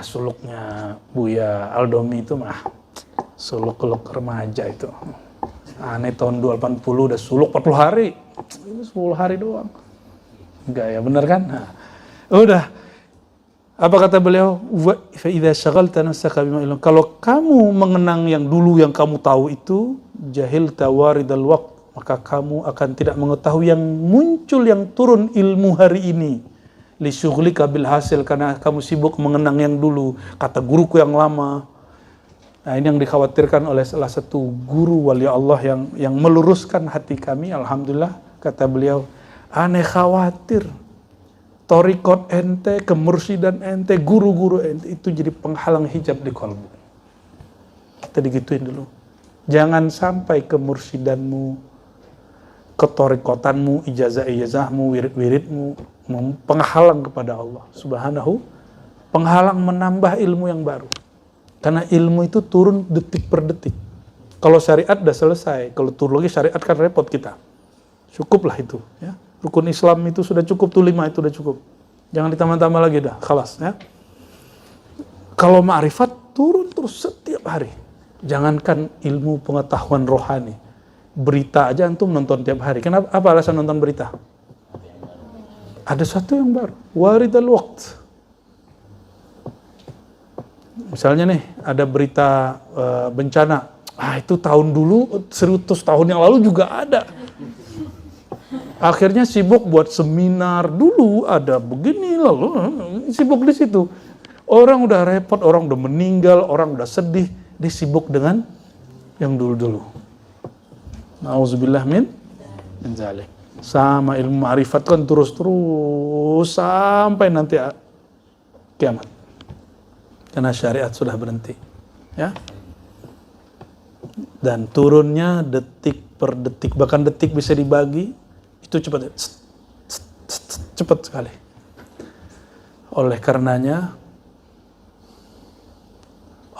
Suluknya Buya Aldomi itu mah suluk remaja itu. Aneh tahun 80 udah suluk 40 hari. Ini 10 hari doang. Enggak ya, benar kan? Nah, udah. Apa kata beliau? Fa idza syaghalta nafsaka bima ilm. Kalau kamu mengenang yang dulu yang kamu tahu itu, jahil tawaridal waqt, maka kamu akan tidak mengetahui yang muncul yang turun ilmu hari ini. Li syughlika bil hasil, karena kamu sibuk mengenang yang dulu, kata guruku yang lama. Nah, ini yang dikhawatirkan oleh salah satu guru wali Allah yang meluruskan hati kami. Alhamdulillah, kata beliau, aneh khawatir torikot ente, kemursidan ente, guru-guru ente itu jadi penghalang hijab di kalbu. Kita digituin dulu. Jangan sampai kemursidanmu, ketorikotanmu, ijazah-ijazahmu, wirid-wiridmu penghalang kepada Allah Subhanahu, penghalang menambah ilmu yang baru. Karena ilmu itu turun detik per detik. Kalau syariat udah selesai, kalau turun lagi syariat kan repot kita. Cukuplah itu, ya. Rukun Islam itu sudah cukup, tuh 5 itu udah cukup. Jangan ditambah-tambah lagi dah, khalas ya. Kalau ma'rifat turun terus setiap hari. Jangankan ilmu pengetahuan rohani, berita aja antum nonton tiap hari. Kenapa? Apa alasan nonton berita? Ada sesuatu yang baru. Waridal waqt. Misalnya nih, ada berita bencana. Itu tahun dulu, 100 tahun yang lalu juga ada. Akhirnya sibuk buat seminar, dulu ada begini, lalu sibuk di situ. Orang udah repot, orang udah meninggal, orang udah sedih, dia sibuk dengan yang dulu-dulu. Nauzubillah min zalik. Sama ilmu ma'rifat kan terus sampai nanti kiamat. Karena syariat sudah berhenti. Ya. Dan turunnya detik per detik, bahkan detik bisa dibagi, itu cepat sekali. Oleh karenanya,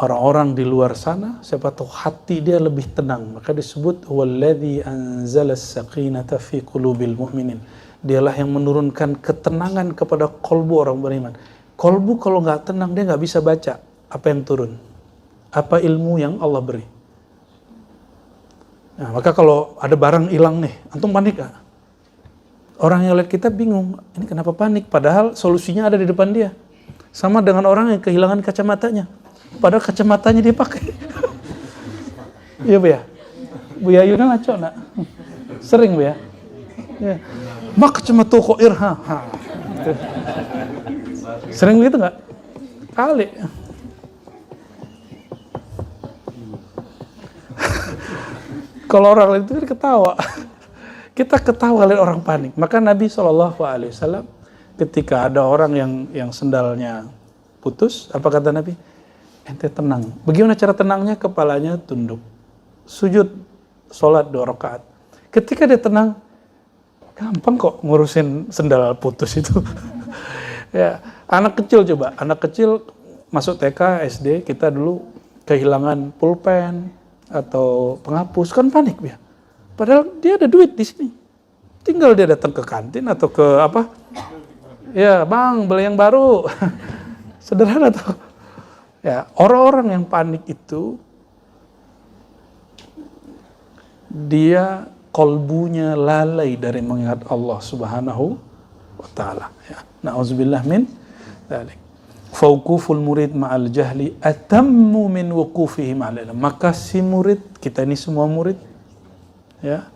orang-orang di luar sana, siapa tahu hati dia lebih tenang, maka disebut walladzi anzalas sakinata fi qulubil mu'minin. Dialah yang menurunkan ketenangan kepada kolbu orang beriman. Kolbu kalau nggak tenang, dia nggak bisa baca apa yang turun, apa ilmu yang Allah beri. Nah, maka kalau ada barang hilang nih, antum panik gak? Orang yang lihat kita bingung, ini kenapa panik? Padahal solusinya ada di depan dia. Sama dengan orang yang kehilangan kacamatanya, padahal kacamatanya dia pakai. Iya Bu ya? Bu Yayu kan ngaco nak? Sering Bu ya? Ya. Mak kacamata kok irha. Sering begitu nggak? Kali. Kalau orang lain itu kan ketawa. Kita ketawa lihat orang panik. Maka Nabi SAW ketika ada orang yang sendalnya putus, apa kata Nabi? Ente tenang. Bagaimana cara tenangnya? Kepalanya tunduk. Sujud, sholat 2 rakaat. Ketika dia tenang, gampang kok ngurusin sendal putus itu. Ya, anak kecil coba. Anak kecil masuk TK, SD, kita dulu kehilangan pulpen atau penghapus, kan panik ya. Padahal dia ada duit di sini. Tinggal dia datang ke kantin atau ke apa? Ya, Bang, beli yang baru. Sederhana tuh. Ya, orang-orang yang panik itu dia kolbunya lalai dari mengingat Allah Subhanahu wa taala, ya. Nauzubillah min dzalik. Fauquful murid ma'al jahli atammu min wuqufihi ma'al ilm. Maka si murid, kita ini semua murid, ya,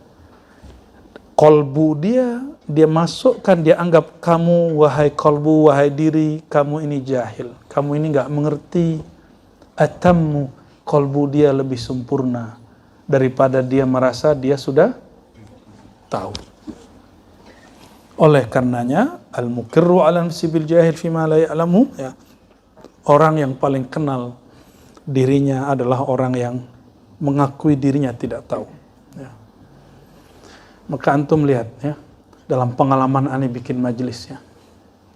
kolbu dia masukkan, dia anggap kamu, wahai kolbu, wahai diri, kamu ini jahil, kamu ini nggak mengerti. Atammu, kolbu dia lebih sempurna daripada dia merasa dia sudah tahu. Oleh karenanya, al-muqirru ala nafsi bil jahil fima la ya'lamu, ya, orang yang paling kenal dirinya adalah orang yang mengakui dirinya tidak tahu. Maka antum lihat ya, dalam pengalaman aneh bikin majelis ya,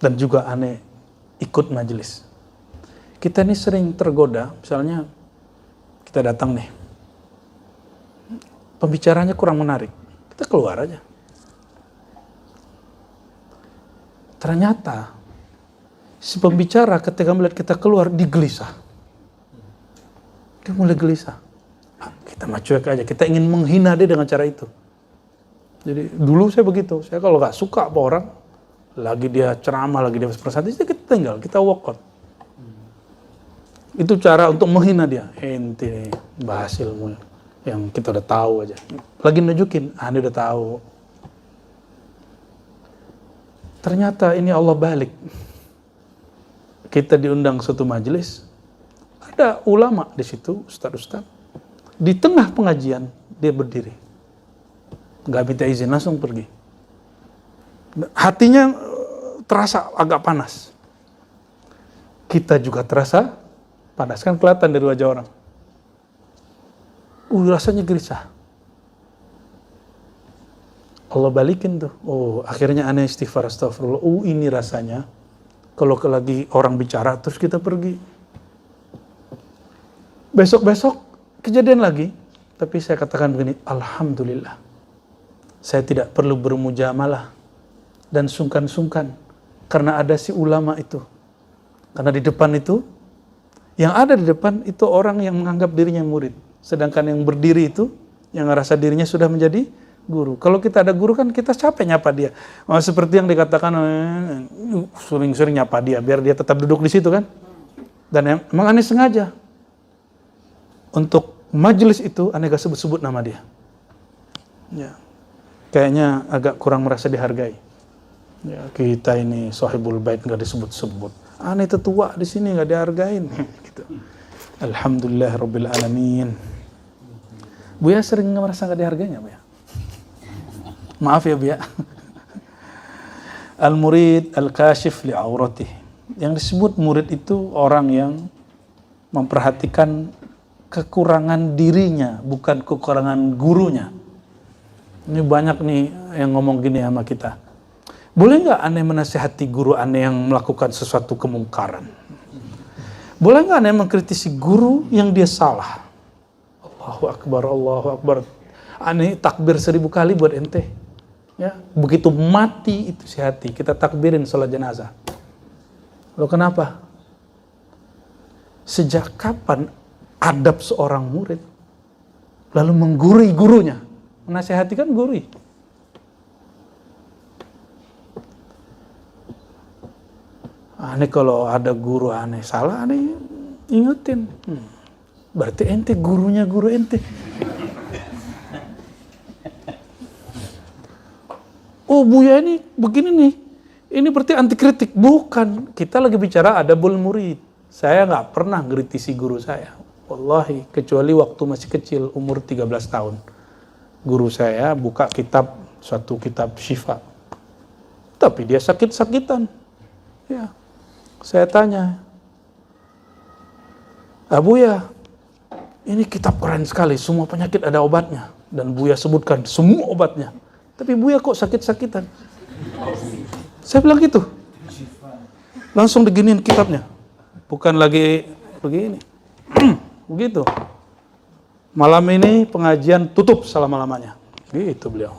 dan juga aneh ikut majelis. Kita ini sering tergoda, misalnya kita datang nih, pembicaranya kurang menarik, kita keluar aja. Ternyata Si pembicara ketika melihat kita keluar, digelisah. Dia mulai gelisah. Kita mah cuek aja, kita ingin menghina dia dengan cara itu. Jadi dulu saya begitu, saya kalau nggak suka apa orang, lagi dia ceramah, lagi dia presentasi, kita tinggal, kita walk out. Itu cara untuk menghina dia. Ente bahas ilmu yang kita udah tahu aja. Lagi nunjukin, dia udah tahu. Ternyata ini Allah balik. Kita diundang suatu majelis, ada ulama di situ, ustaz-ustaz. Di tengah pengajian dia berdiri, nggak minta izin, langsung pergi. Hatinya terasa agak panas. Kita juga terasa panas, kan kelihatan dari wajah orang. Rasanya gelisah. Allah balikin tuh. Akhirnya aneh istighfar, astagfirullah. Ini rasanya kalau lagi orang bicara terus kita pergi. Besok-besok kejadian lagi. Tapi saya katakan begini, alhamdulillah. Saya tidak perlu bermujamalah dan sungkan-sungkan karena ada si ulama itu. Karena di depan itu, yang ada di depan itu orang yang menganggap dirinya murid. Sedangkan yang berdiri itu, yang ngerasa dirinya sudah menjadi guru. Kalau kita ada guru kan kita capek nyapa dia. Seperti yang dikatakan, sering-sering nyapa dia, biar dia tetap duduk di situ kan. Dan emang aneh sengaja. Untuk majelis itu, aneh gak sebut-sebut nama dia. Ya. Kayaknya agak kurang merasa dihargai. Ya, kita ini sahibul bait gak disebut-sebut. Aneh tetua di sini gak dihargain. Gitu. Alhamdulillah rabbil alamin. Buya sering merasa gak dihargainya, Buya? Maaf ya, Buya. Al-murid al-kashif li'auratih. Yang disebut murid itu orang yang memperhatikan kekurangan dirinya, bukan kekurangan gurunya. Ini banyak nih yang ngomong gini sama kita. Boleh nggak aneh menasihati guru aneh yang melakukan sesuatu kemungkaran? Boleh nggak aneh mengkritisi guru yang dia salah? Allahu Akbar, Allahu Akbar. Aneh takbir 1000 kali buat ente. Ya, begitu mati itu si hati, kita takbirin sholat jenazah. Loh kenapa? Sejak kapan adab seorang murid lalu menggurui gurunya? Menasihati kan gurui. Aneh kalau ada guru aneh salah, aneh ingetin. Berarti ente gurunya guru ente. Buya ini begini nih. Ini berarti anti kritik. Bukan. Kita lagi bicara adabul murid. Saya nggak pernah ngkritisi guru saya. Wallahi. Kecuali waktu masih kecil, umur 13 tahun. Guru saya buka kitab, suatu kitab syifa. Tapi dia sakit-sakitan. Ya. Saya tanya, Buya, ini kitab keren sekali. Semua penyakit ada obatnya. Dan Buya sebutkan semua obatnya. Tapi Buya kok sakit-sakitan? Saya bilang gitu. Langsung diginiin kitabnya. Bukan lagi begini. Begitu. Malam ini pengajian tutup selama-lamanya. Gitu beliau.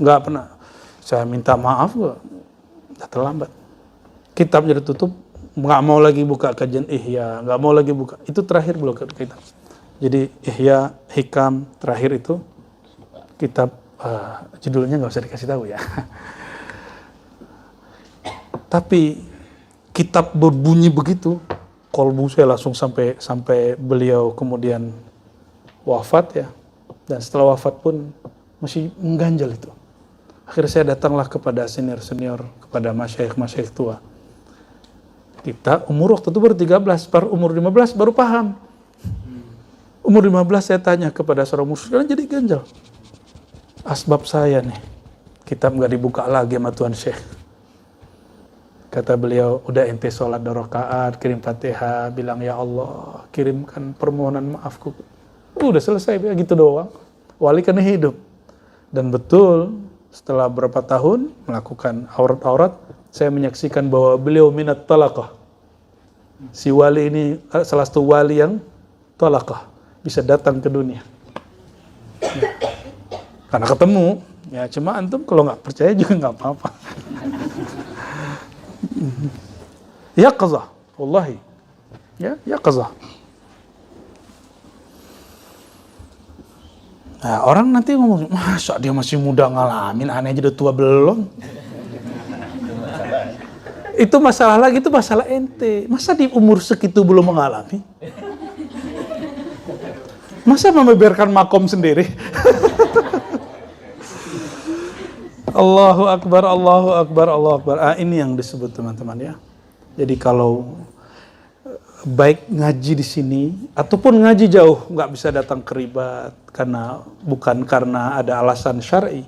Enggak pernah. Saya minta maaf kok. Udah terlambat. Kitabnya ditutup. Enggak mau lagi buka kajian Ihya. Enggak mau lagi buka. Itu terakhir belum kitab. Jadi Ihya, Hikam, terakhir itu. Kitab, judulnya enggak usah dikasih tahu ya. Tapi kitab berbunyi begitu. Kolbu saya langsung sampai beliau kemudian wafat ya, dan setelah wafat pun masih mengganjal itu. Akhirnya saya datanglah kepada senior-senior, kepada masyayikh tua. Kita umur waktu itu baru 13, baru umur 15 baru paham. Umur 15 saya tanya kepada seorang musyrik, kalian jadi ganjal. Asbab saya nih, kitab nggak dibuka lagi sama Tuan Syekh. Kata beliau, udah ente sholat 2 rakaat, kirim Fatihah, bilang ya Allah, kirimkan permohonan maafku. Udah selesai, gitu doang. Wali kan hidup. Dan betul, setelah berapa tahun melakukan aurat-aurat, saya menyaksikan bahwa beliau minat talaqah. Si wali ini salah satu wali yang talaqah, bisa datang ke dunia. Ya. Karena ketemu, ya cuma antum kalau nggak percaya juga nggak apa-apa. Yaqzah, wallahi. Ya, yaqzah. Nah, orang nanti ngomong, masa dia masih muda ngalamin, aneh aja udah tua belum? Itu masalah lagi, itu masalah ente. Masa di umur segitu belum mengalami? Masa membeberkan makom sendiri? Allahu Akbar, Allahu Akbar, Allahu Akbar. Ini yang disebut teman-teman ya. Jadi kalau baik ngaji di sini ataupun ngaji jauh, nggak bisa datang ke Ribat bukan karena ada alasan syar'i.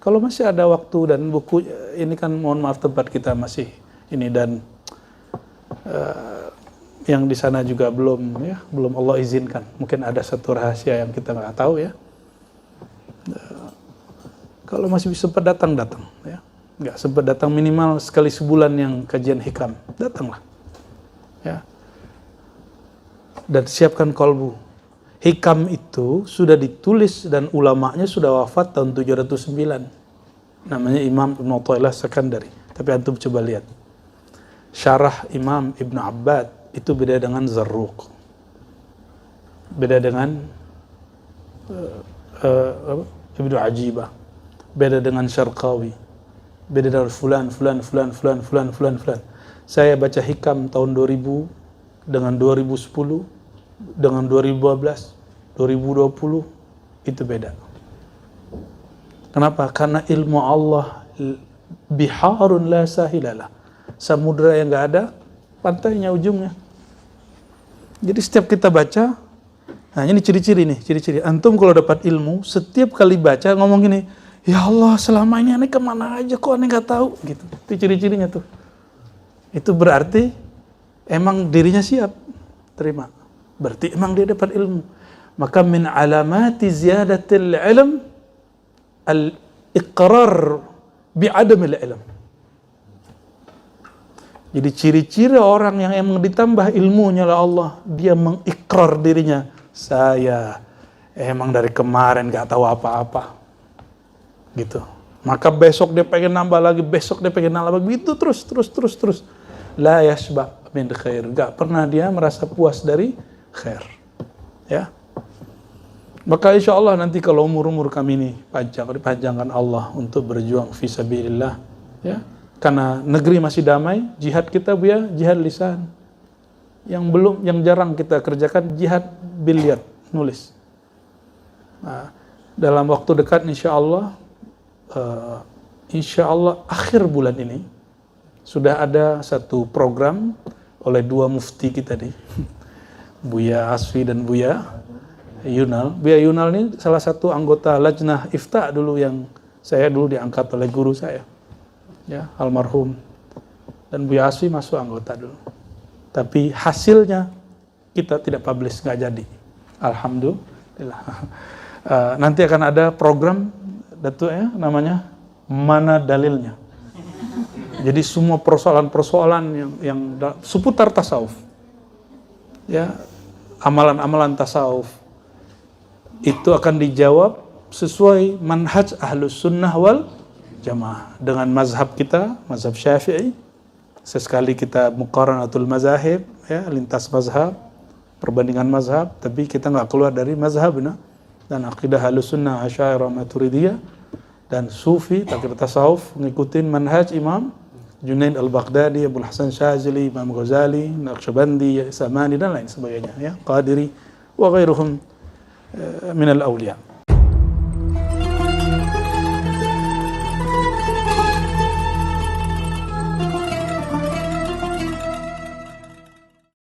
Kalau masih ada waktu dan buku ini kan mohon maaf tempat kita masih ini dan yang di sana juga belum Allah izinkan. Mungkin ada satu rahasia yang kita nggak tahu ya. Kalau masih sempat datang ya. Nggak sempat datang minimal sekali sebulan yang kajian hikam, datanglah. Ya. Dan siapkan kolbu. Hikam itu sudah ditulis dan ulamanya sudah wafat tahun 709. Namanya Imam Ibn Athaillah Sakandari. Tapi antum coba lihat. Syarah Imam Ibn Abbad itu beda dengan Zarruq. Beda dengan Ibnu Ajibah. Beda dengan Syarqawi. Beda dengan fulan. Saya baca hikam tahun 2000 dengan 2010 dengan 2012, 2020 itu beda. Kenapa? Karena ilmu Allah biharun la sahilalah. Samudra yang enggak ada pantainya ujungnya. Jadi setiap kita baca, nah ini ciri-ciri. Antum kalau dapat ilmu, setiap kali baca ngomong gini, ya Allah selama ini aneh kemana aja kok aneh nggak tahu, gitu. Itu ciri-cirinya tuh. Itu berarti emang dirinya siap terima. Berarti emang dia dapat ilmu. Maka min alamati ziyadatil ilm al-iqrar bi'adamil ilm. Jadi ciri-ciri orang yang emang ditambah ilmunya oleh Allah, dia mengikrar dirinya, saya emang dari kemarin gak tahu apa-apa. Gitu. Maka besok dia pengen nambah lagi, besok dia pengen nambah lagi, itu terus. La yashba min khair. Gak pernah dia merasa puas dari khair. Ya. Maka insya Allah nanti kalau umur kami ini dipanjangkan Allah untuk berjuang fi sabilillah, ya. Karena negeri masih damai, jihad kita jihad lisan. Yang jarang kita kerjakan jihad bil yad, nulis. Nah, dalam waktu dekat insya Allah akhir bulan ini sudah ada satu program oleh dua mufti kita nih, Buya Asfi dan Buya Yunal. Buya Yunal ini salah satu anggota Lajnah Ifta dulu yang saya dulu diangkat oleh guru saya, ya almarhum. Dan Buya Asfi masuk anggota dulu. Tapi hasilnya kita tidak publish, nggak jadi. Alhamdulillah. Nanti akan ada program Datuk ya, namanya Mana Dalilnya. Jadi semua persoalan-persoalan yang seputar tasawuf, ya amalan-amalan tasawuf itu akan dijawab sesuai manhaj ahlus sunnah wal jamaah dengan mazhab kita, mazhab Syafi'i. Sesekali kita muqaranatul mazahib, ya lintas mazhab, perbandingan mazhab, tapi kita nggak keluar dari mazhabna. Dan akidah ahlus sunnah Asy'ariyah Maturidiyah dan Sufi, takdir tasawuf ngikutin manhaj Imam Junaid al-Baghdadi, Abu Hasan Syazili, Imam Ghazali, Naqsyabandi, Samani dan lain sebagainya, ya Qadiri wa ghairuhum min al-awliya.